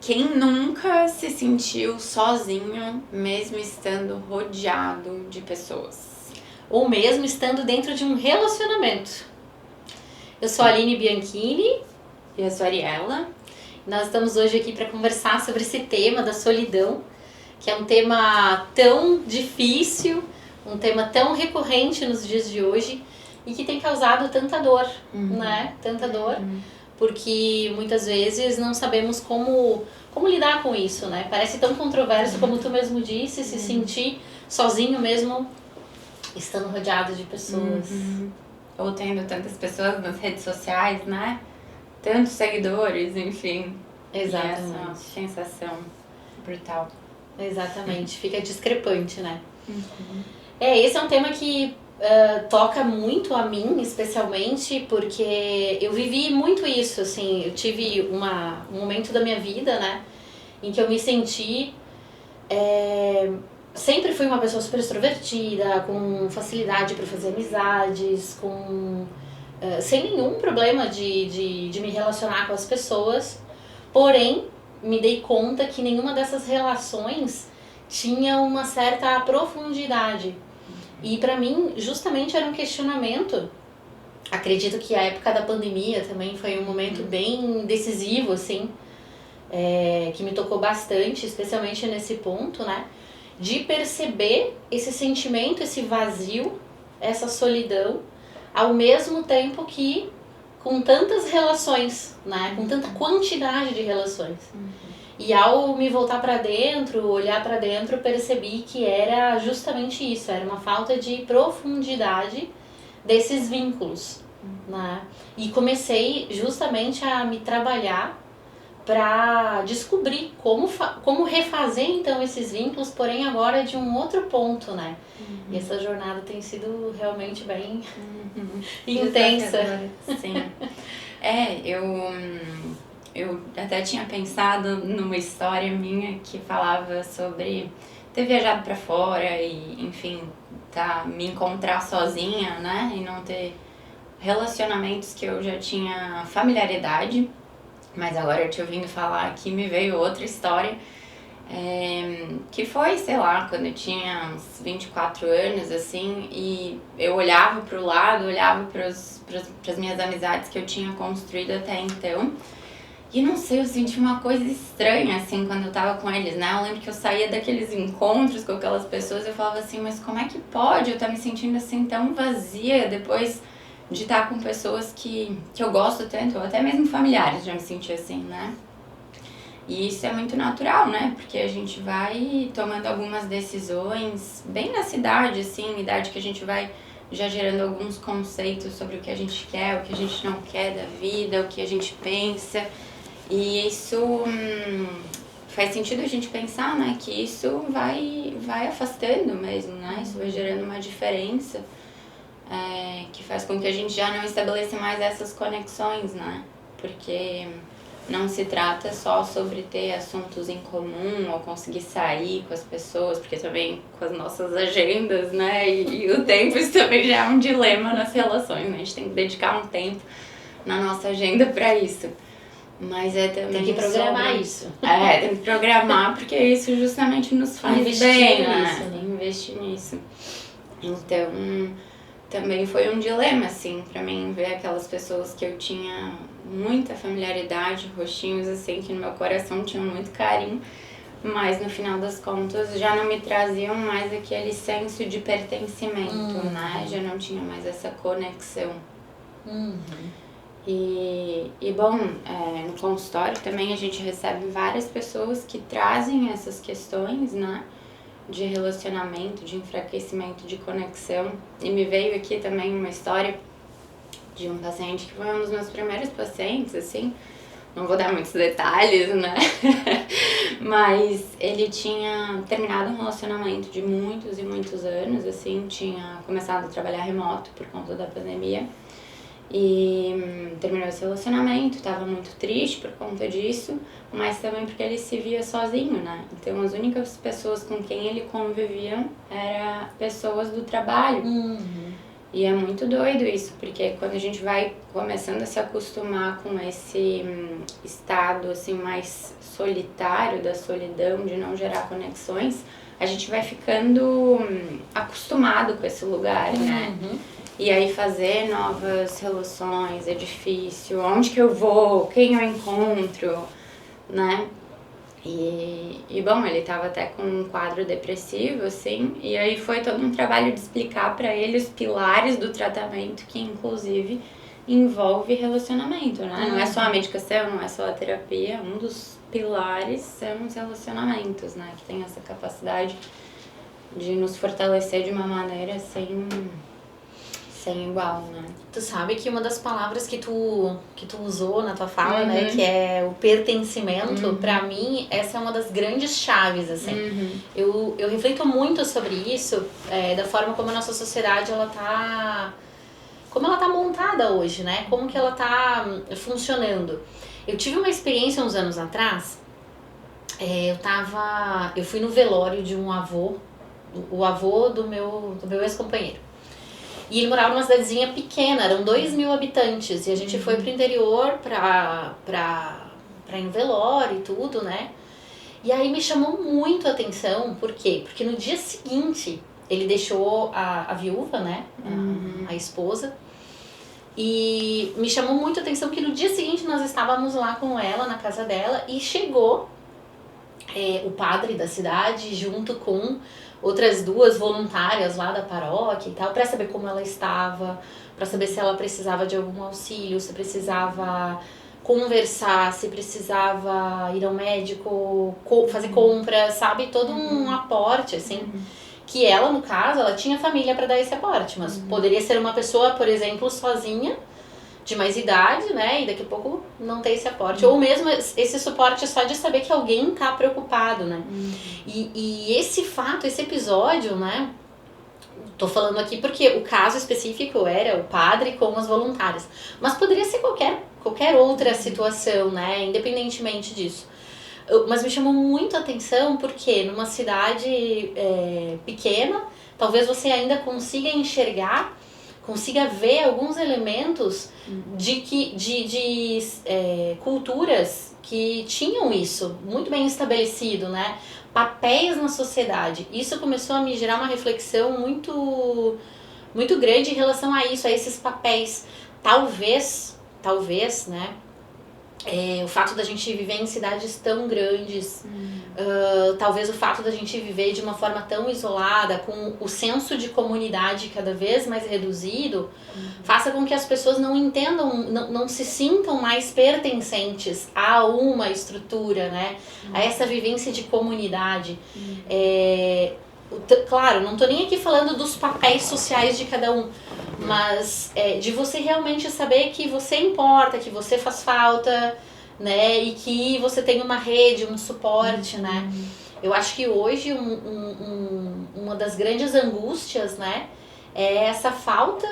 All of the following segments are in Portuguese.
Quem nunca se sentiu sozinho, mesmo estando rodeado de pessoas? Ou mesmo estando dentro de um relacionamento. Eu sou a Aline Bianchini. E eu sou a Ariela. Nós estamos hoje aqui para conversar sobre esse tema da solidão, que é um tema tão difícil, um tema tão recorrente nos dias de hoje e que tem causado tanta dor, né? Tanta dor, porque muitas vezes não sabemos como lidar com isso, né? Parece tão controverso, como tu mesmo disse, se sentir sozinho mesmo estando rodeado de pessoas. Ou tendo tantas pessoas nas redes sociais, né? Tantos seguidores, enfim. Exatamente. E essa sensação brutal. Exatamente, fica discrepante, né? Esse é um tema que toca muito a mim, especialmente porque eu vivi muito isso, assim, eu tive um momento da minha vida, né, em que eu me senti, sempre fui uma pessoa super extrovertida, com facilidade para fazer amizades, sem nenhum problema de me relacionar com as pessoas, porém, me dei conta que nenhuma dessas relações tinha uma certa profundidade. E pra mim, justamente era um questionamento. Acredito que a época da pandemia também foi um momento bem decisivo, assim, que me tocou bastante, especialmente nesse ponto, né? De perceber esse sentimento, esse vazio, essa solidão, ao mesmo tempo que com tantas relações, né? Com tanta quantidade de relações. E ao me voltar para dentro, olhar para dentro, percebi que era justamente isso, era uma falta de profundidade desses vínculos, né? E comecei justamente a me trabalhar para descobrir como refazer então esses vínculos, porém agora de um outro ponto, né? E essa jornada tem sido realmente bem intensa. Sim. Eu até tinha pensado numa história minha que falava sobre ter viajado pra fora e, enfim, me encontrar sozinha, né? E não ter relacionamentos que eu já tinha familiaridade. Mas agora eu te ouvindo falar aqui, me veio outra história. Que foi, sei lá, quando eu tinha uns 24 anos, assim, e eu olhava pro lado, olhava pras minhas amizades que eu tinha construído até então. E não sei, eu senti uma coisa estranha, assim, quando eu tava com eles, né? Eu lembro que eu saía daqueles encontros com aquelas pessoas e eu falava assim, mas como é que pode eu estar me sentindo assim tão vazia depois de estar com pessoas que eu gosto tanto, ou até mesmo familiares já me senti assim, né? E isso é muito natural, né? Porque a gente vai tomando algumas decisões bem na cidade, assim, idade que a gente vai já gerando alguns conceitos sobre o que a gente quer, o que a gente não quer da vida, o que a gente pensa. E isso faz sentido a gente pensar, né, que isso vai afastando mesmo, né, isso vai gerando uma diferença que faz com que a gente já não estabeleça mais essas conexões, né, porque não se trata só sobre ter assuntos em comum ou conseguir sair com as pessoas, porque também com as nossas agendas, né, e o tempo, isso também já é um dilema nas relações, né, a gente tem que dedicar um tempo na nossa agenda para isso. Mas também tem que programar isso. Tem que programar, porque isso justamente nos faz investir bem, nisso, né? Investir nisso. Então, também foi um dilema, assim, pra mim, ver aquelas pessoas que eu tinha muita familiaridade, rostinhos, assim, que no meu coração tinham muito carinho, mas no final das contas já não me traziam mais aquele senso de pertencimento, né? Já não tinha mais essa conexão. E bom, no consultório também a gente recebe várias pessoas que trazem essas questões, né, de relacionamento, de enfraquecimento, de conexão. E me veio aqui também uma história de um paciente que foi um dos meus primeiros pacientes, assim, não vou dar muitos detalhes, né, mas ele tinha terminado um relacionamento de muitos e muitos anos, assim, tinha começado a trabalhar remoto por conta da pandemia. E terminou esse relacionamento, estava muito triste por conta disso, mas também porque ele se via sozinho, né? Então as únicas pessoas com quem ele convivia eram pessoas do trabalho. E é muito doido isso, porque quando a gente vai começando a se acostumar com esse estado assim mais solitário, da solidão, de não gerar conexões, a gente vai ficando acostumado com esse lugar, né? E aí fazer novas relações é difícil, onde que eu vou, quem eu encontro, né? E bom, ele tava até com um quadro depressivo, assim, e aí foi todo um trabalho de explicar pra ele os pilares do tratamento, que inclusive envolve relacionamento, né? Não é só a medicação, não é só a terapia, um dos pilares são os relacionamentos, né? Que tem essa capacidade de nos fortalecer de uma maneira sem igual, né? Tu sabe que uma das palavras que tu usou na tua fala, né, que é o pertencimento, pra mim, essa é uma das grandes chaves, assim. Eu reflito muito sobre isso, da forma como a nossa sociedade, como ela tá montada hoje, né? Como que ela tá funcionando. Eu tive uma experiência uns anos atrás, eu fui no velório de um avô, o avô do meu ex-companheiro. E ele morava numa cidadezinha pequena, eram 2.000 habitantes. E a gente foi pro interior pra ir no velório e tudo, né? E aí me chamou muito a atenção, por quê? Porque no dia seguinte, ele deixou a viúva, né? A esposa. E me chamou muito a atenção que no dia seguinte nós estávamos lá com ela, na casa dela, e chegou o padre da cidade junto com outras 2 voluntárias lá da paróquia e tal, pra saber como ela estava, pra saber se ela precisava de algum auxílio, se precisava conversar, se precisava ir ao médico, fazer compras, sabe? Todo um aporte, assim. Que ela, no caso, ela tinha família pra dar esse aporte, mas poderia ser uma pessoa, por exemplo, sozinha, de mais idade, né, e daqui a pouco não ter esse aporte. Ou mesmo esse suporte só de saber que alguém tá preocupado, né. E esse fato, esse episódio, né, tô falando aqui porque o caso específico era o padre com as voluntárias. Mas poderia ser qualquer outra situação, né, independentemente disso. Mas me chamou muito a atenção porque numa cidade pequena, talvez você ainda consiga enxergar, consiga ver alguns elementos de culturas que tinham isso muito bem estabelecido, né? Papéis na sociedade. Isso começou a me gerar uma reflexão muito, muito grande em relação a isso, a esses papéis. Talvez, né? O fato da gente viver em cidades tão grandes, talvez o fato da gente viver de uma forma tão isolada, com o senso de comunidade cada vez mais reduzido, faça com que as pessoas não entendam, não se sintam mais pertencentes a uma estrutura, né? A essa vivência de comunidade. Claro, não tô nem aqui falando dos papéis sociais de cada um, mas de você realmente saber que você importa, que você faz falta, né, e que você tem uma rede, um suporte, né. Eu acho que hoje uma das grandes angústias, né, é essa falta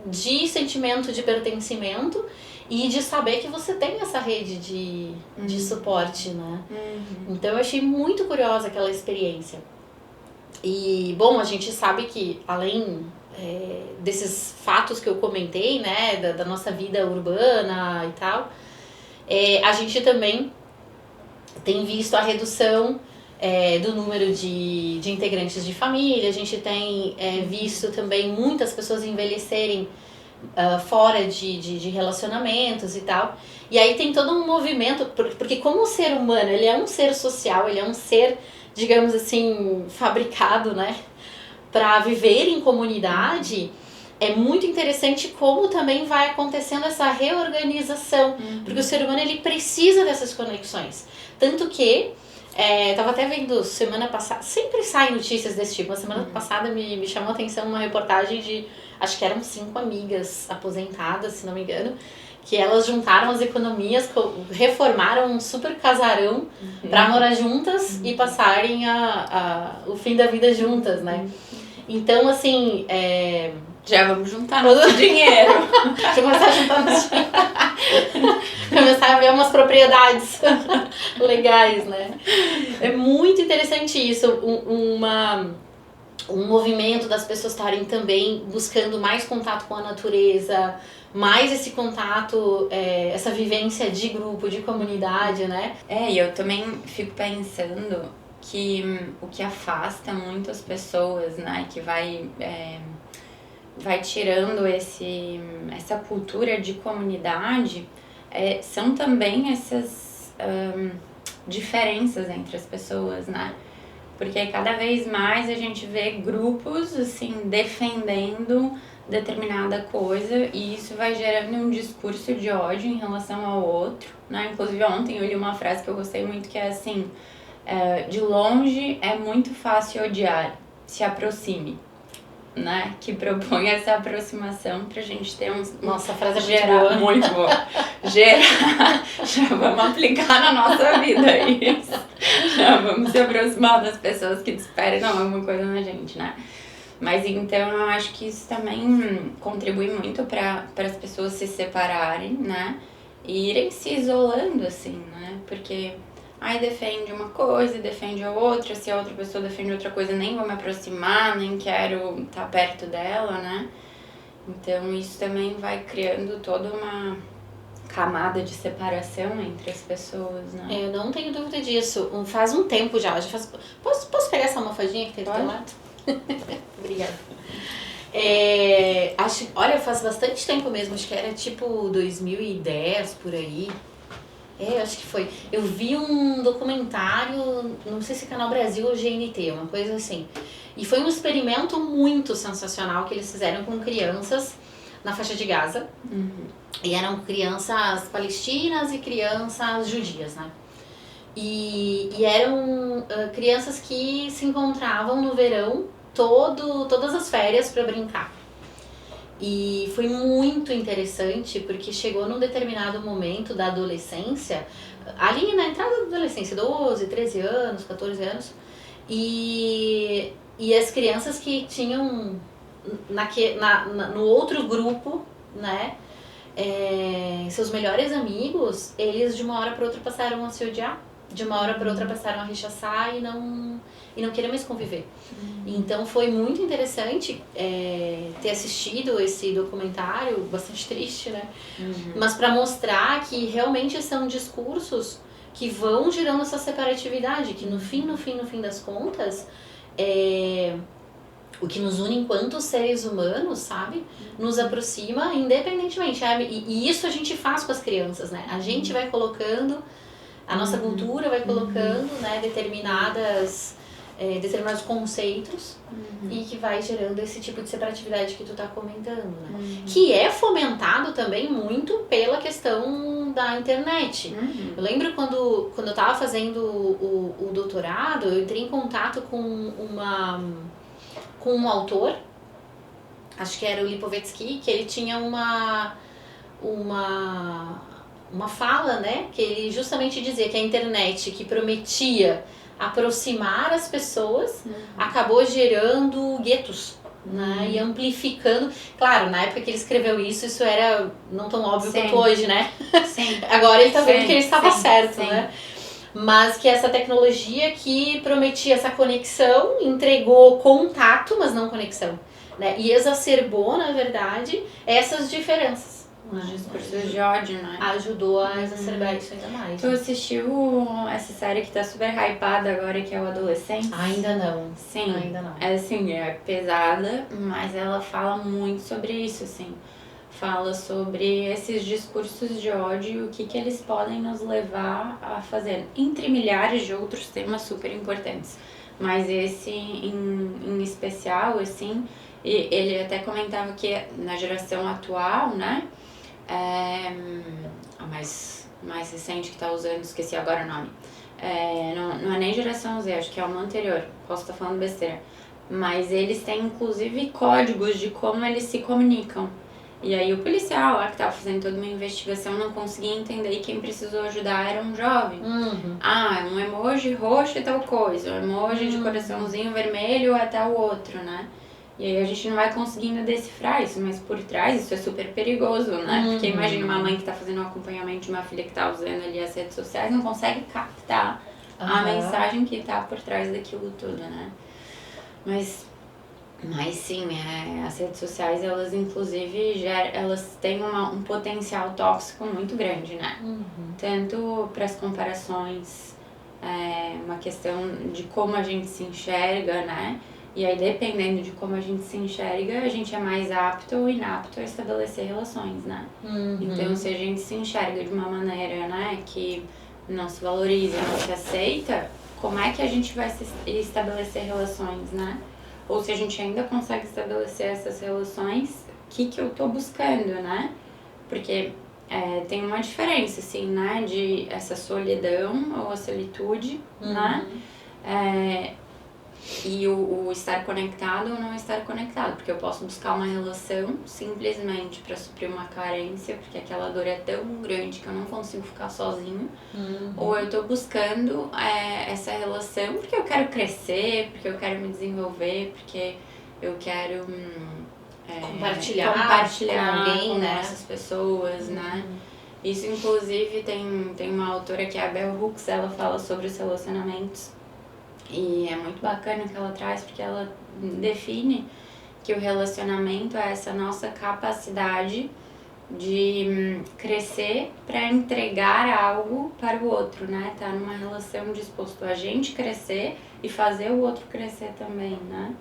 de sentimento de pertencimento e de saber que você tem essa rede de suporte, né. Então eu achei muito curiosa aquela experiência. E, bom, a gente sabe que além desses fatos que eu comentei, né, da nossa vida urbana e tal, a gente também tem visto a redução do número de integrantes de família, a gente tem visto também muitas pessoas envelhecerem fora de relacionamentos e tal. E aí tem todo um movimento, porque como o ser humano, ele é um ser social, ele é um ser, digamos assim, fabricado, né, para viver em comunidade. É muito interessante como também vai acontecendo essa reorganização, porque o ser humano ele precisa dessas conexões. Tanto que, tava até vendo semana passada, sempre saem notícias desse tipo, a semana passada me chamou a atenção uma reportagem de, acho que eram 5 amigas aposentadas, se não me engano, que elas juntaram as economias, reformaram um super casarão para morar juntas e passarem o fim da vida juntas, né? Então, assim, já vamos juntar nosso dinheiro. Já começar a juntar nosso dinheiro. Começar a ver umas propriedades legais, né? É muito interessante isso. um movimento das pessoas estarem também buscando mais contato com a natureza, mais esse contato, essa vivência de grupo, de comunidade, né? E eu também fico pensando que o que afasta muitas pessoas, né, que vai tirando essa cultura de comunidade, são também essas diferenças entre as pessoas, né? Porque cada vez mais a gente vê grupos, assim, defendendo determinada coisa e isso vai gerando um discurso de ódio em relação ao outro, né? Inclusive ontem eu li uma frase que eu gostei muito que é assim, de longe é muito fácil odiar, se aproxime, né? Que propõe essa aproximação pra gente ter Nossa, a frase é gerar, muito boa. Gerar, já vamos aplicar na nossa vida isso. Já vamos se aproximar das pessoas que despertam alguma coisa na gente, né? Mas então eu acho que isso também contribui muito para as pessoas se separarem, né? E irem se isolando, assim, né? Porque aí defende uma coisa, defende a outra, se a outra pessoa defende outra coisa, nem vou me aproximar, nem quero estar perto dela, né? Então isso também vai criando toda uma camada de separação entre as pessoas, né? Eu não tenho dúvida disso. Faz um tempo já faz... Posso pegar essa almofadinha que tem do teu lado? Obrigada. Olha, faz bastante tempo mesmo, acho que era tipo 2010, por aí. Acho que foi. Eu vi um documentário, não sei se é Canal Brasil ou GNT, uma coisa assim. E foi um experimento muito sensacional que eles fizeram com crianças na faixa de Gaza. Uhum. E eram crianças palestinas e crianças judias, né? E eram crianças que se encontravam no verão todas as férias para brincar. E foi muito interessante porque chegou num determinado momento da adolescência, ali na entrada da adolescência, 12, 13 anos, 14 anos, e as crianças que tinham no outro grupo, né, seus melhores amigos, eles de uma hora para outra passaram a se odiar, de uma hora para outra passaram a rechaçar e não querer mais conviver. Então foi muito interessante ter assistido esse documentário, bastante triste, né? Mas para mostrar que realmente são discursos que vão gerando essa separatividade, que no fim das contas, o que nos une enquanto seres humanos, sabe? Nos aproxima independentemente. E isso a gente faz com as crianças, né? A gente vai colocando, a nossa cultura vai colocando, né, determinados conceitos e que vai gerando esse tipo de separatividade que tu tá comentando, né? Que é fomentado também muito pela questão da internet. Eu lembro quando eu tava fazendo o doutorado, eu entrei em contato com um autor, acho que era o Lipovetsky, que ele tinha uma fala, né, que ele justamente dizia que a internet, que prometia aproximar as pessoas, acabou gerando guetos, né, e amplificando. Claro, na época que ele escreveu isso era não tão óbvio quanto hoje, né? Sim. Agora ele tá vendo que ele estava certo, né? Mas que essa tecnologia que prometia essa conexão, entregou contato, mas não conexão, né? E exacerbou, na verdade, essas diferenças. Os discursos de ódio, né? Ajudou a exacerbar isso ainda mais. Tu assistiu essa série que tá super hypada agora, que é o Adolescente? Ainda não. Sim. Ainda não. Assim, é pesada, mas ela fala muito sobre isso, assim. Fala sobre esses discursos de ódio e o que eles podem nos levar a fazer, entre milhares de outros temas super importantes. Mas esse em especial, assim, e ele até comentava que na geração atual, né, a mais recente que tá usando, esqueci agora o nome, não é nem geração Z, acho que é uma anterior, posso estar falando besteira, mas eles têm inclusive códigos de como eles se comunicam. E aí o policial lá que tava fazendo toda uma investigação não conseguia entender e quem precisou ajudar era um jovem. Um emoji roxo é tal coisa, um emoji de coraçãozinho vermelho é tal outro, né? E aí a gente não vai conseguindo decifrar isso, mas por trás isso é super perigoso, né? Porque imagina uma mãe que tá fazendo um acompanhamento de uma filha que tá usando ali as redes sociais, não consegue captar a mensagem que tá por trás daquilo tudo, né? Mas Mas sim, as redes sociais, elas inclusive elas têm um potencial tóxico muito grande, né? Tanto para as comparações, uma questão de como a gente se enxerga, né? E aí, dependendo de como a gente se enxerga, a gente é mais apto ou inapto a estabelecer relações, né? Então, se a gente se enxerga de uma maneira, né, que não se valoriza, não se aceita, como é que a gente vai estabelecer relações, né? Ou se a gente ainda consegue estabelecer essas relações, o que eu tô buscando, né? Porque tem uma diferença, assim, né? De essa solidão ou a solitude, né? E o estar conectado ou não estar conectado. Porque eu posso buscar uma relação simplesmente para suprir uma carência, porque aquela dor é tão grande que eu não consigo ficar sozinho. Ou eu tô buscando essa relação porque eu quero crescer, porque eu quero me desenvolver, porque eu quero compartilhar com alguém, né? essas pessoas, né? Isso, inclusive, tem uma autora que é a Bell Hooks, ela fala sobre os relacionamentos. E é muito bacana o que ela traz, porque ela define que o relacionamento é essa nossa capacidade de crescer para entregar algo para o outro, né? Tá numa relação disposto a gente crescer e fazer o outro crescer também, né?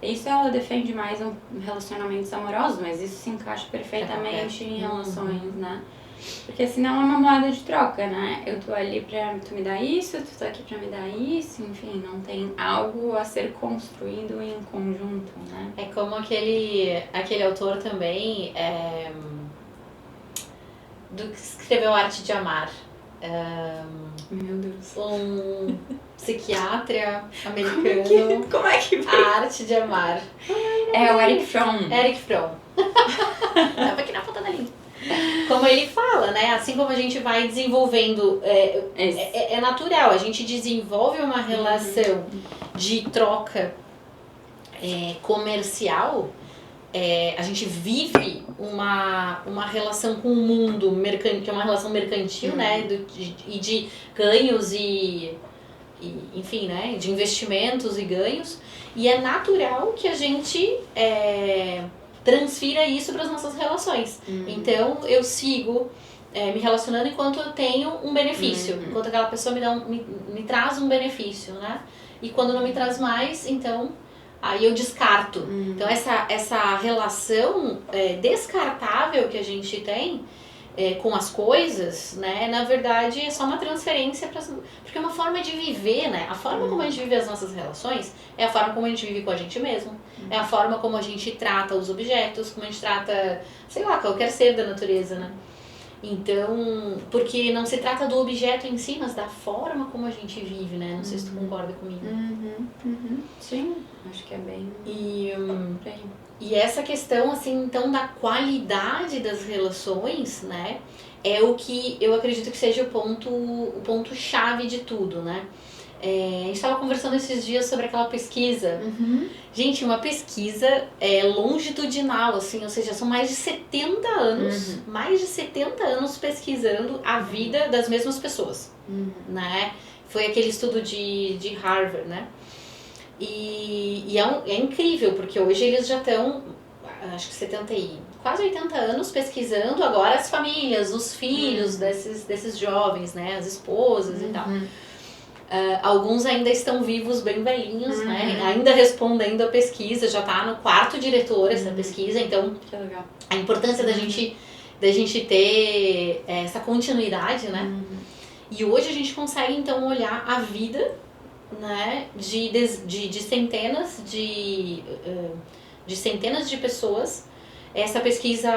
Isso ela defende mais em relacionamentos amorosos, mas isso se encaixa perfeitamente em relações, né? Porque senão é uma moeda de troca, né? Eu tô ali pra tu me dar isso, tu tá aqui pra me dar isso, enfim, não tem algo a ser construído em conjunto, né? É como aquele autor também, do que escreveu Arte de Amar. Meu Deus. Um psiquiatra americano. Como é que A Arte de Amar. É o Erich Fromm. Erich Fromm. Tava aqui na ponta da língua. Como ele fala, né? Assim como a gente vai desenvolvendo, é natural, a gente desenvolve uma relação de troca comercial, a gente vive uma relação com o mundo mercantil, que é uma relação mercantil, né? E de ganhos e enfim, né? De investimentos e ganhos. E é natural que a gente transfira isso para as nossas relações. Então, eu sigo me relacionando enquanto eu tenho um benefício. Enquanto aquela pessoa me traz um benefício, né? E quando não me traz mais, então, aí eu descarto. Então, essa relação descartável que a gente tem com as coisas, né? Na verdade, é só uma transferência porque é uma forma de viver, né? A forma como a gente vive as nossas relações é a forma como a gente vive com a gente mesmo. É a forma como a gente trata os objetos, como a gente trata, sei lá, qualquer ser da natureza, né? Então, porque não se trata do objeto em si, mas da forma como a gente vive, né? Não sei se tu concorda comigo. Sim, acho que é bem... E essa questão, assim, então, da qualidade das relações, né? É o que eu acredito que seja o ponto-chave de tudo, né? A gente estava conversando esses dias sobre aquela pesquisa. Gente, uma pesquisa longitudinal, assim, ou seja, são mais de 70 anos, pesquisando a vida das mesmas pessoas, né? Foi aquele estudo de Harvard, né? E é incrível, porque hoje eles já estão, acho que quase 80 anos pesquisando agora as famílias, os filhos desses jovens, né? As esposas e tal. Alguns ainda estão vivos, bem velhinhos, né? Ainda respondendo a pesquisa, já está no quarto diretor essa pesquisa, então que legal. A importância da gente ter essa continuidade, né? E hoje a gente consegue então olhar a vida, né, de centenas de pessoas. Essa pesquisa,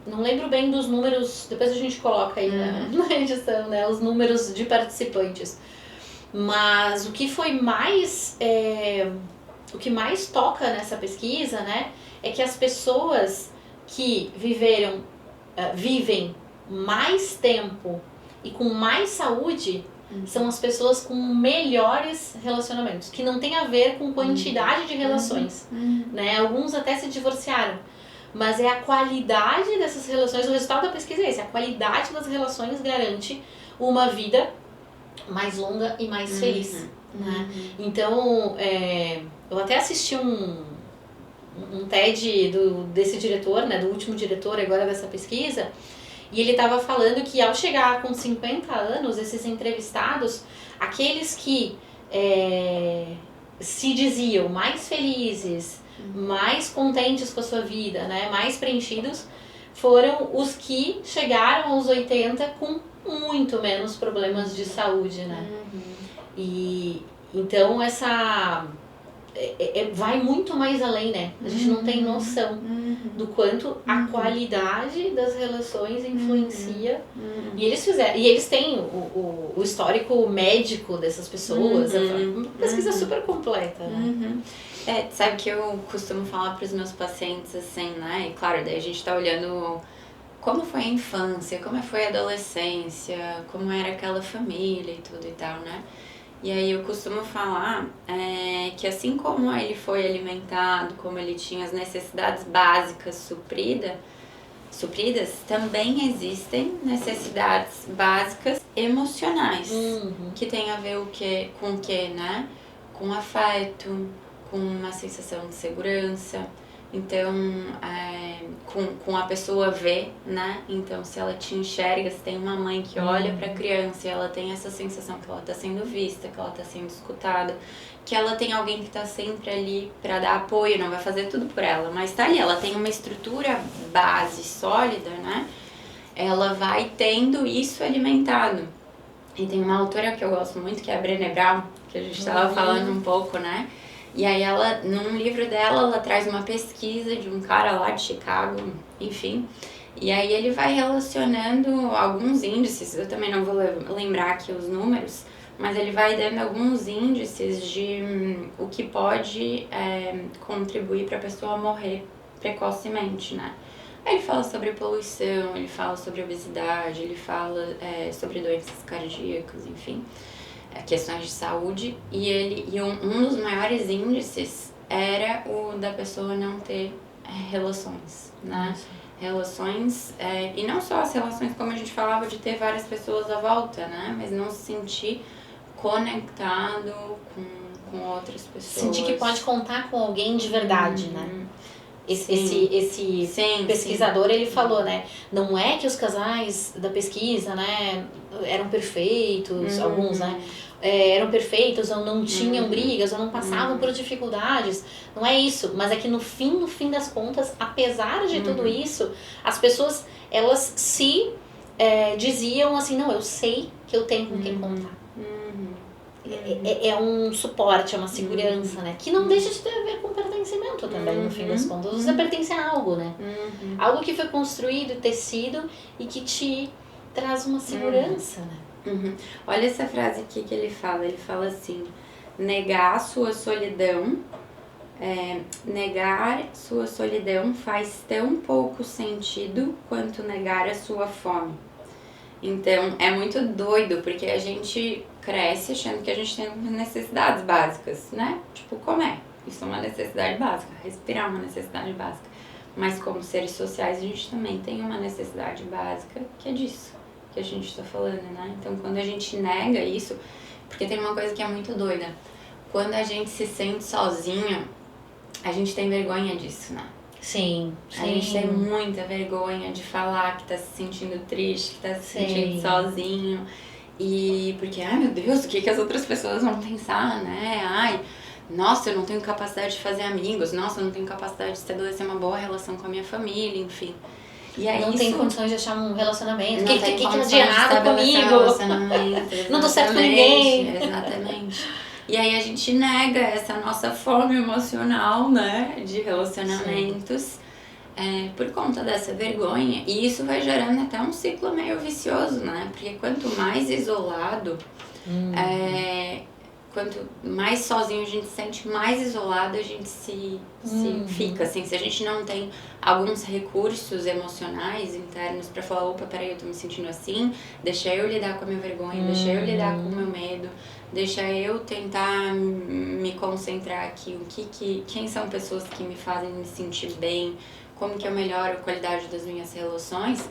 não lembro bem dos números, depois a gente coloca aí na edição, né, os números de participantes. Mas o que foi mais, o que mais toca nessa pesquisa, né, é que as pessoas que vivem mais tempo e com mais saúde são as pessoas com melhores relacionamentos, que não tem a ver com quantidade de relações, né? Alguns até se divorciaram, mas é a qualidade dessas relações, o resultado da pesquisa é esse, a qualidade das relações garante uma vida mais longa e mais feliz, né? Então, eu até assisti um TED desse diretor, né, do último diretor agora dessa pesquisa, e ele estava falando que ao chegar com 50 anos, esses entrevistados, aqueles que se diziam mais felizes, mais contentes com a sua vida, né, mais preenchidos, foram os que chegaram aos 80 com muito menos problemas de saúde, né? E então vai muito mais além, né? A gente não tem noção do quanto a qualidade das relações influencia. E eles têm o histórico médico dessas pessoas, uma pesquisa super completa, né? Sabe que eu costumo falar para os meus pacientes assim, né? E claro, daí a gente tá olhando como foi a infância, como foi a adolescência, como era aquela família e tudo e tal, né? E aí eu costumo falar que assim como ele foi alimentado, como ele tinha as necessidades básicas supridas, também existem necessidades básicas emocionais, que tem a ver com o que, né? Com afeto, com uma sensação de segurança. Então, com a pessoa ver, né? Então, se ela te enxerga, se tem uma mãe que olha pra criança e ela tem essa sensação que ela tá sendo vista, que ela tá sendo escutada, que ela tem alguém que tá sempre ali pra dar apoio, não vai fazer tudo por ela, mas tá ali, ela tem uma estrutura base sólida, né? Ela vai tendo isso alimentado. E tem uma autora que eu gosto muito, que é a Brené Brown, que a gente tava falando um pouco, né? E aí ela, num livro dela, ela traz uma pesquisa de um cara lá de Chicago, enfim. E aí ele vai relacionando alguns índices, eu também não vou lembrar aqui os números, mas ele vai dando alguns índices de o que pode contribuir para a pessoa morrer precocemente, né? Aí ele fala sobre poluição, ele fala sobre obesidade, ele fala sobre doenças cardíacas, enfim. Questões de saúde, e um dos maiores índices era o da pessoa não ter relações, né? Relações, e não só as relações como a gente falava de ter várias pessoas à volta, né? Mas não se sentir conectado com outras pessoas. Sentir que pode contar com alguém de verdade, né? Esse pesquisador, ele falou, né? Não é que os casais da pesquisa, né, eram perfeitos, alguns, né? Eram perfeitos ou não tinham brigas ou não passavam por dificuldades. Não é isso, mas é que no fim das contas, apesar de tudo isso, as pessoas, elas se diziam assim, não, eu sei que eu tenho com quem contar. É um suporte, é uma segurança, né? Que não deixa de ter a ver com pertencimento também, no fim das contas. Você pertence a algo, né? Algo que foi construído, tecido e que te traz uma segurança, né? Olha essa frase aqui que ele fala assim: negar sua solidão faz tão pouco sentido quanto negar a sua fome. Então é muito doido, porque a gente cresce achando que a gente tem necessidades básicas, né? Tipo, comer, isso é uma necessidade básica, respirar é uma necessidade básica. Mas como seres sociais a gente também tem uma necessidade básica que é disso que a gente tá falando, né? Então quando a gente nega isso, porque tem uma coisa que é muito doida, quando a gente se sente sozinho, a gente tem vergonha disso, né? Sim. A gente tem muita vergonha de falar que tá se sentindo triste, que tá se sentindo sozinho. E porque, ai meu Deus, o que as outras pessoas vão pensar, né? Ai, nossa, eu não tenho capacidade de fazer amigos, nossa, eu não tenho capacidade de estabelecer uma boa relação com a minha família, enfim. E aí não tem condições de achar um relacionamento. O que tem de errado comigo? Não dou certo com ninguém. Exatamente. E aí a gente nega essa nossa fome emocional, né, de relacionamentos, por conta dessa vergonha. E isso vai gerando até um ciclo meio vicioso, né? Porque quanto mais isolado, quanto mais sozinho a gente se sente, mais isolado a gente se fica, assim. Se a gente não tem alguns recursos emocionais internos pra falar, opa, peraí, eu tô me sentindo assim, deixa eu lidar com a minha vergonha, deixa eu lidar com o meu medo, deixa eu tentar me concentrar aqui, quem são pessoas que me fazem me sentir bem, como que eu melhoro a qualidade das minhas relações.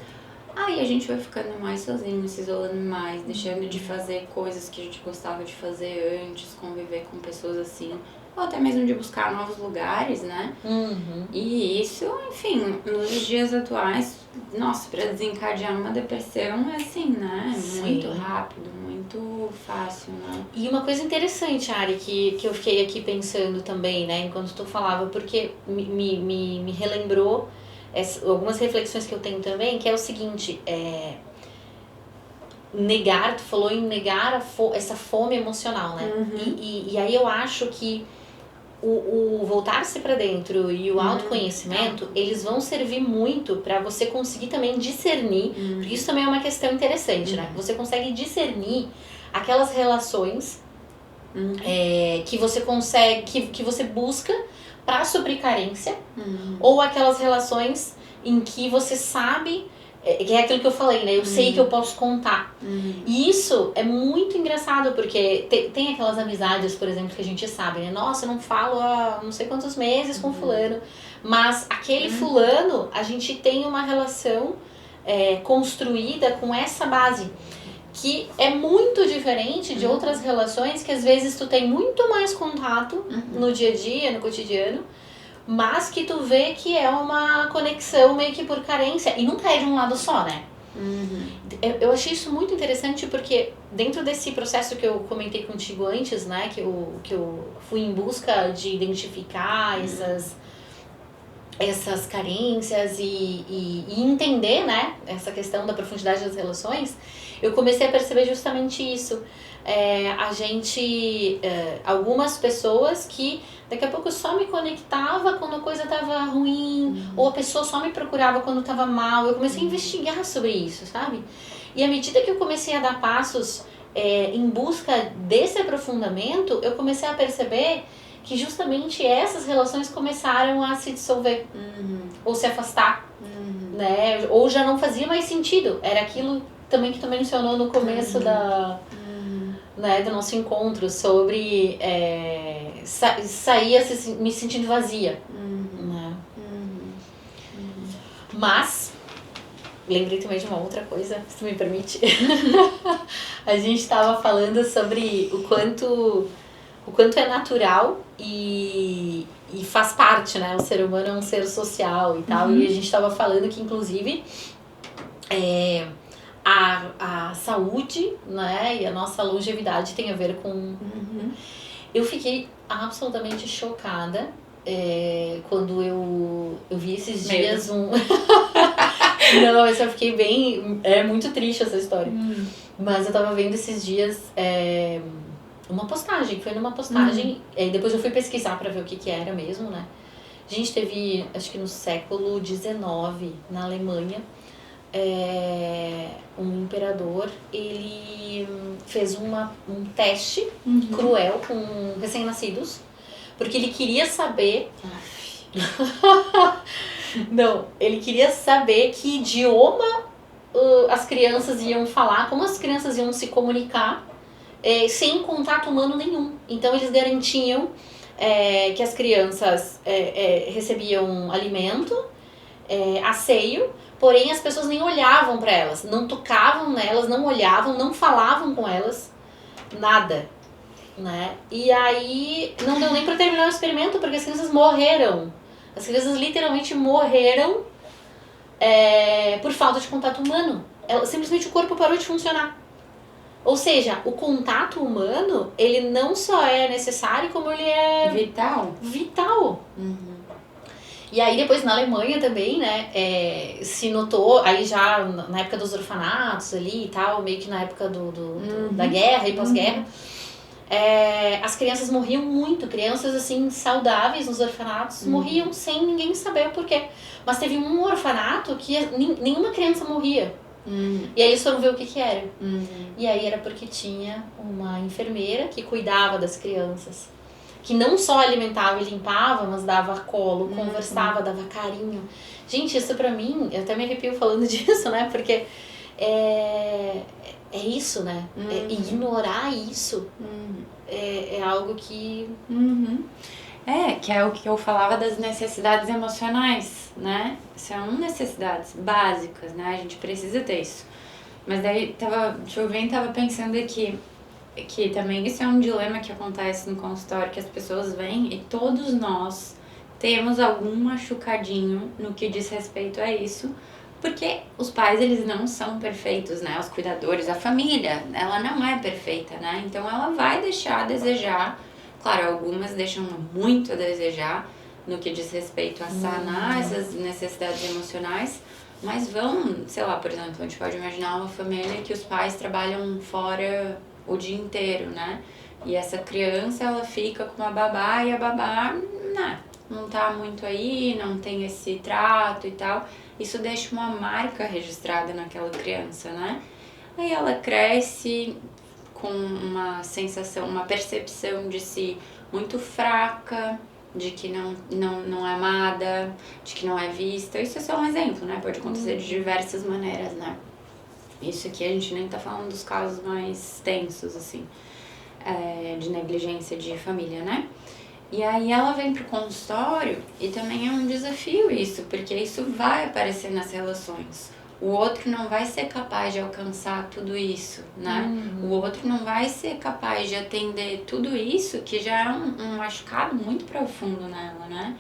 Aí a gente vai ficando mais sozinho, se isolando mais, deixando de fazer coisas que a gente gostava de fazer antes, conviver com pessoas assim, ou até mesmo de buscar novos lugares, né? E isso, enfim, nos dias atuais, nossa, pra desencadear uma depressão é assim, né? Muito rápido, muito fácil, né? E uma coisa interessante, Ari, que eu fiquei aqui pensando também, né, enquanto tu falava, porque me relembrou algumas reflexões que eu tenho também, que é o seguinte, negar, tu falou em negar essa fome emocional, né? E aí eu acho que o voltar-se para dentro e o autoconhecimento, eles vão servir muito para você conseguir também discernir, porque isso também é uma questão interessante, né? Você consegue discernir aquelas relações que você consegue, que você busca para suprir carência, ou aquelas relações em que você sabe, que é aquilo que eu falei, né? Eu sei que eu posso contar. E isso é muito engraçado, porque tem aquelas amizades, por exemplo, que a gente sabe, né? Nossa, eu não falo há não sei quantos meses com fulano, mas aquele fulano, a gente tem uma relação construída com essa base, que é muito diferente de outras relações que às vezes tu tem muito mais contato no dia a dia, no cotidiano, mas que tu vê que é uma conexão meio que por carência, e nunca é de um lado só, né? Eu achei isso muito interessante porque dentro desse processo que eu comentei contigo antes, né, que eu fui em busca de identificar essas carências e entender, né, essa questão da profundidade das relações, eu comecei a perceber justamente isso. Algumas pessoas que daqui a pouco eu só me conectava quando a coisa tava ruim, ou a pessoa só me procurava quando tava mal. Eu comecei a investigar sobre isso, sabe? E à medida que eu comecei a dar passos em busca desse aprofundamento, eu comecei a perceber que justamente essas relações começaram a se dissolver, ou se afastar, né? Ou já não fazia mais sentido. Era aquilo também que tu mencionou no começo né, do nosso encontro, sobre sair me sentindo vazia. Né? Mas, lembrei também de uma outra coisa, se tu me permite. A gente estava falando sobre o quanto é natural e faz parte, né? O ser humano é um ser social e tal. E a gente estava falando que, inclusive, a saúde, né, e a nossa longevidade tem a ver com... Eu fiquei absolutamente chocada quando eu vi esses dias Não, eu só fiquei bem... É muito triste essa história. Mas eu tava vendo esses dias uma postagem, foi numa postagem, depois eu fui pesquisar pra ver o que era mesmo, né? A gente teve, acho que no século XIX, na Alemanha, um imperador, ele fez um teste cruel com recém-nascidos, porque ele queria saber... Não, ele queria saber que idioma as crianças iam falar, como as crianças iam se comunicar sem contato humano nenhum. Então eles garantiam que as crianças recebiam alimento, asseio, porém as pessoas nem olhavam para elas, não tocavam nelas, não olhavam, não falavam com elas, nada, né? E aí não deu nem para terminar o experimento, porque as crianças morreram. As crianças literalmente morreram por falta de contato humano. Simplesmente o corpo parou de funcionar. Ou seja, o contato humano, ele não só é necessário, como ele é... Vital. E aí depois na Alemanha também, né, se notou, aí já na época dos orfanatos ali e tal, meio que na época da guerra e pós-guerra, as crianças morriam muito, crianças assim saudáveis nos orfanatos morriam sem ninguém saber o porquê. Mas teve um orfanato que nenhuma criança morria. E aí eles foram ver o que era. E aí era porque tinha uma enfermeira que cuidava das crianças, que não só alimentava e limpava, mas dava colo, conversava, dava carinho. Gente, isso pra mim, eu até me arrepio falando disso, né? Porque é isso, né? Ignorar isso é algo que... Que é o que eu falava das necessidades emocionais, né? São necessidades básicas, né? A gente precisa ter isso. Mas daí, tava pensando aqui que também isso é um dilema que acontece no consultório, que as pessoas vêm e todos nós temos algum machucadinho no que diz respeito a isso, porque os pais, eles não são perfeitos, né? Os cuidadores, a família, ela não é perfeita, né? Então ela vai deixar a desejar. Claro, algumas deixam muito a desejar no que diz respeito a sanar essas necessidades emocionais, mas vão, sei lá, por exemplo, a gente pode imaginar uma família que os pais trabalham fora o dia inteiro, né? E essa criança, ela fica com a babá e a babá, não tá muito aí, não tem esse trato e tal. Isso deixa uma marca registrada naquela criança, né? Aí ela cresce com uma sensação, uma percepção de si muito fraca, de que não é amada, de que não é vista. Isso é só um exemplo, né? Pode acontecer de diversas maneiras, né? Isso aqui a gente nem tá falando dos casos mais tensos, assim, de negligência de família, né? E aí ela vem pro consultório e também é um desafio isso, porque isso vai aparecer nas relações. O outro não vai ser capaz de alcançar tudo isso, né? O outro não vai ser capaz de atender tudo isso, que já é um machucado muito profundo nela, né?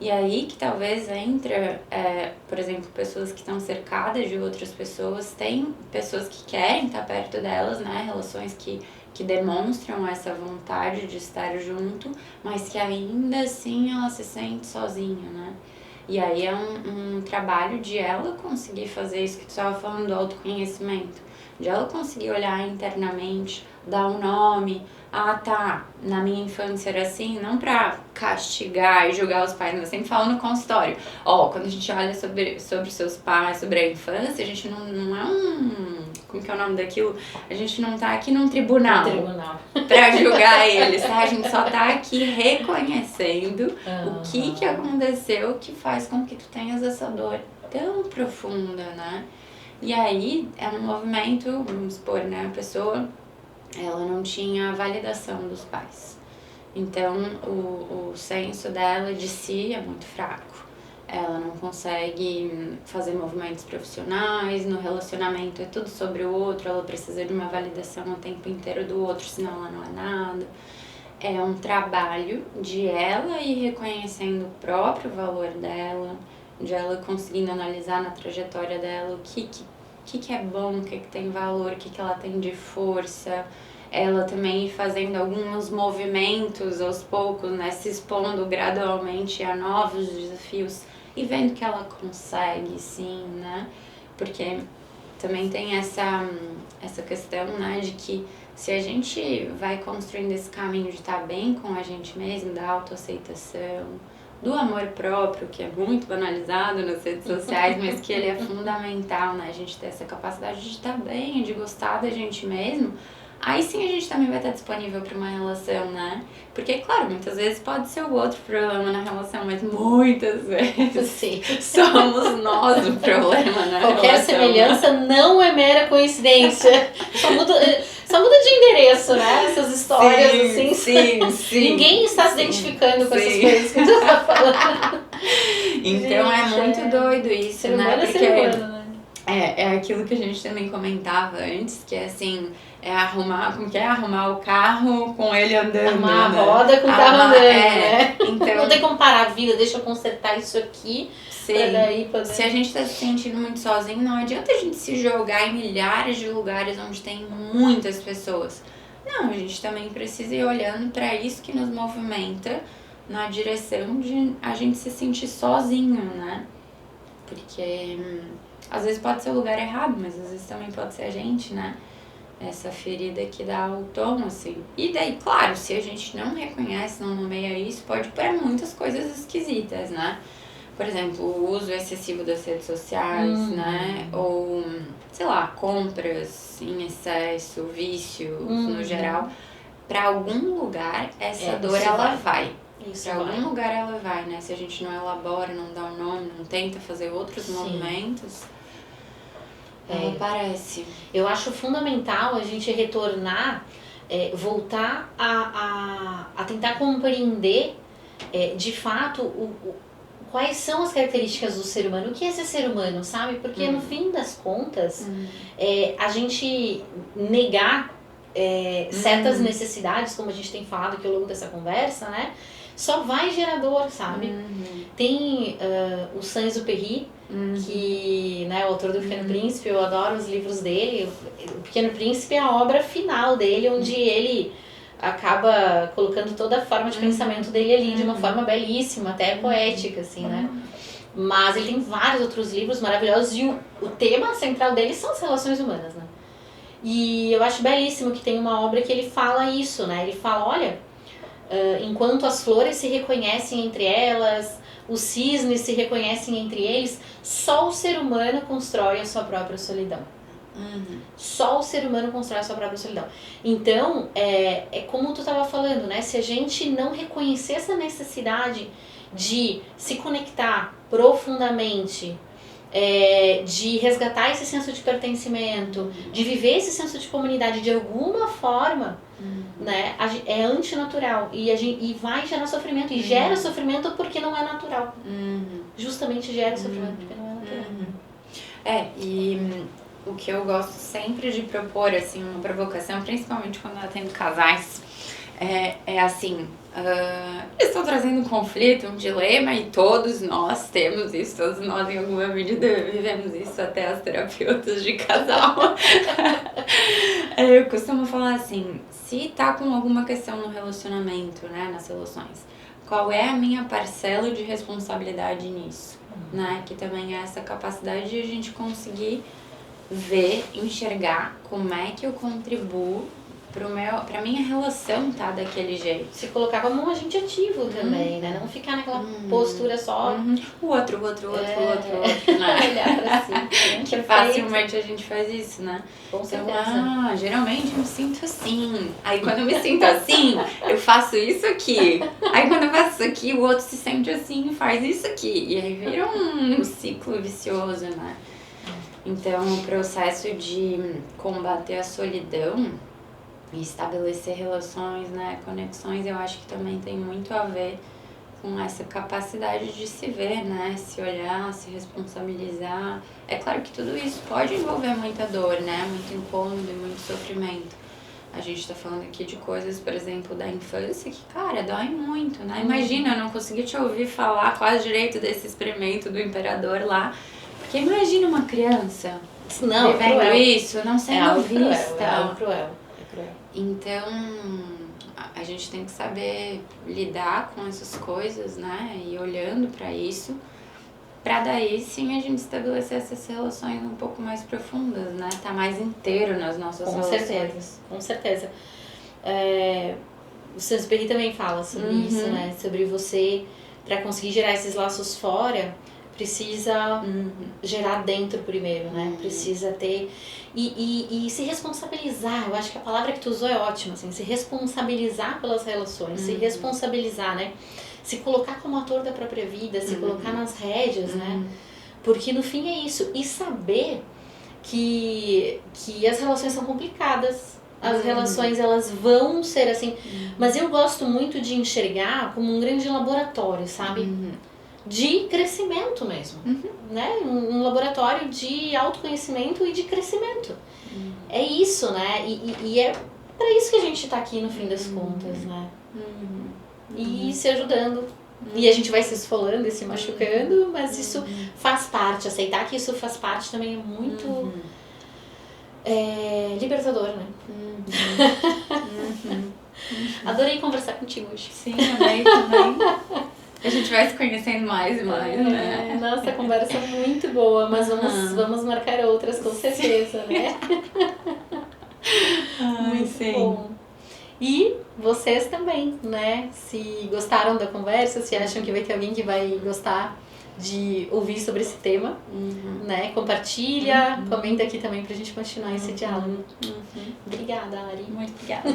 E aí que talvez entra, por exemplo, pessoas que estão cercadas de outras pessoas, tem pessoas que querem estar perto delas, né? Relações que demonstram essa vontade de estar junto, mas que ainda assim ela se sente sozinha, né? E aí é um trabalho de ela conseguir fazer isso que tu estava falando, do autoconhecimento, de ela conseguir olhar internamente, dar um nome. Ah, tá, na minha infância era assim, não pra castigar e julgar os pais, mas eu sempre falo no consultório. Quando a gente olha sobre seus pais, sobre a infância, a gente não é como que é o nome daquilo? A gente não tá aqui num tribunal pra julgar eles, tá? A gente só tá aqui reconhecendo o que aconteceu que faz com que tu tenhas essa dor tão profunda, né? E aí é um movimento, vamos supor, né? A pessoa, ela não tinha a validação dos pais. Então, o senso dela de si é muito fraco. Ela não consegue fazer movimentos profissionais, no relacionamento é tudo sobre o outro, ela precisa de uma validação o tempo inteiro do outro, senão ela não é nada. É um trabalho de ela ir reconhecendo o próprio valor dela, de ela conseguindo analisar na trajetória dela o que é bom, o que tem valor, o que ela tem de força. Ela também fazendo alguns movimentos aos poucos, né, se expondo gradualmente a novos desafios e vendo que ela consegue, sim, né? Porque também tem essa questão, né, de que se a gente vai construindo esse caminho de estar bem com a gente mesmo, da autoaceitação, do amor próprio, que é muito banalizado nas redes sociais, mas que ele é fundamental, né? A gente ter essa capacidade de estar bem, de gostar da gente mesmo. Aí sim a gente também vai estar disponível para uma relação, né? Porque, claro, muitas vezes pode ser o outro problema na relação, mas muitas vezes sim, somos nós o problema na Qualquer relação. semelhança não é mera coincidência. Só muda de endereço, né? Essas histórias, sim, assim. Sim. Ninguém está se identificando com essas coisas que tu tá falando. Então é muito doido isso, né? Porque ser humano, né? É aquilo que a gente também comentava antes, que é assim, arrumar o carro com ele andando. Arrumar né? a roda com o carro andando, né? Então, não tem como parar a vida, deixa eu consertar isso aqui. Sim. Pra daí poder... Se a gente tá se sentindo muito sozinho, não adianta a gente se jogar em milhares de lugares onde tem muitas pessoas. Não, a gente também precisa ir olhando para isso que nos movimenta na direção de a gente se sentir sozinho, né? Porque às vezes pode ser o lugar errado, mas às vezes também pode ser a gente, né? Essa ferida que dá o tom, assim. E daí, claro, se a gente não reconhece, não nomeia isso, pode pôr muitas coisas esquisitas, né? Por exemplo, o uso excessivo das redes sociais, né? Ou, sei lá, compras em excesso, vícios no geral. Pra algum lugar, essa dor, ela vai. Pra algum lugar ela vai, né? Se a gente não elabora, não dá um nome, não tenta fazer outros movimentos, ela aparece. Eu acho fundamental a gente retornar, voltar a tentar compreender de fato, quais são as características do ser humano, o que é ser ser humano, sabe? Porque no fim das contas, a gente negar certas necessidades, como a gente tem falado aqui ao longo dessa conversa, né? Só vai gerar dor, sabe? Tem o Saint-Exupéry, que, né, o autor do Pequeno Príncipe, eu adoro os livros dele. O Pequeno Príncipe é a obra final dele, onde ele acaba colocando toda a forma de pensamento dele ali, de uma forma belíssima, até poética, assim, né? Mas ele tem vários outros livros maravilhosos e o tema central dele são as relações humanas, né? E eu acho belíssimo que tem uma obra que ele fala isso, né? Ele fala, olha, enquanto as flores se reconhecem entre elas, os cisnes se reconhecem entre eles, só o ser humano constrói a sua própria solidão. Só o ser humano constrói a sua própria solidão. Então, é como tu estava falando, né? Se a gente não reconhecer essa necessidade de se conectar profundamente, de resgatar esse senso de pertencimento, de viver esse senso de comunidade de alguma forma, né, é antinatural e vai gerar sofrimento, e gera sofrimento porque não é natural. Justamente gera sofrimento porque não é natural. E o que eu gosto sempre de propor, assim, uma provocação, principalmente quando eu atendo casais, é assim, estou trazendo um conflito, um dilema, e todos nós temos isso, todos nós em alguma medida vivemos isso, até as terapeutas de casal. Eu costumo falar assim, se tá com alguma questão no relacionamento, né, nas relações, qual é a minha parcela de responsabilidade nisso, né, que também é essa capacidade de a gente conseguir ver, enxergar como é que eu contribuo pra minha relação tá daquele jeito. Se colocar como um agente ativo também, né? Não ficar naquela postura só. O outro, né? Olhar pra si. Né? Que facilmente a gente faz isso, né? Com certeza. Então, geralmente eu me sinto assim. Aí quando eu me sinto assim, eu faço isso aqui. Aí quando eu faço isso aqui, o outro se sente assim e faz isso aqui. E aí vira um ciclo vicioso, né? Então, o processo de combater a solidão e estabelecer relações, né, conexões, eu acho que também tem muito a ver com essa capacidade de se ver, né, se olhar, se responsabilizar. É claro que tudo isso pode envolver muita dor, né, muito incômodo e muito sofrimento. A gente tá falando aqui de coisas, por exemplo, da infância que, cara, dói muito, né? Imagina, eu não consegui te ouvir falar quase direito desse experimento do imperador lá. Porque imagina uma criança vivendo isso, não sendo vista. É algo cruel. Então, a gente tem que saber lidar com essas coisas, né? E olhando pra isso, pra daí sim a gente estabelecer essas relações um pouco mais profundas, né? Tá mais inteiro nas nossas relações. Com certeza. O Saint-Exupéry também fala sobre isso, né? Sobre você, pra conseguir gerar esses laços fora, precisa gerar dentro primeiro, né? Precisa ter... E se responsabilizar, eu acho que a palavra que tu usou é ótima, assim, se responsabilizar pelas relações, se responsabilizar, né? Se colocar como ator da própria vida, se colocar nas rédeas, né? Porque no fim é isso. E saber que as relações são complicadas, as relações elas vão ser assim, mas eu gosto muito de enxergar como um grande laboratório, sabe? De crescimento mesmo, né? Um laboratório de autoconhecimento e de crescimento. É isso, né? E é pra isso que a gente tá aqui no fim das contas, né? E se ajudando. E a gente vai se esfolando e se machucando, mas isso faz parte. Aceitar que isso faz parte também é muito libertador, né? Adorei conversar contigo hoje. Sim, amei também. A gente vai se conhecendo mais e mais, né? Nossa, a conversa é muito boa, mas vamos marcar outras com certeza, né? Muito bom. E vocês também, né? Se gostaram da conversa, se acham que vai ter alguém que vai gostar de ouvir sobre esse tema, né? Compartilha, comenta aqui também pra gente continuar esse diálogo. Obrigada, Ari. Muito obrigada.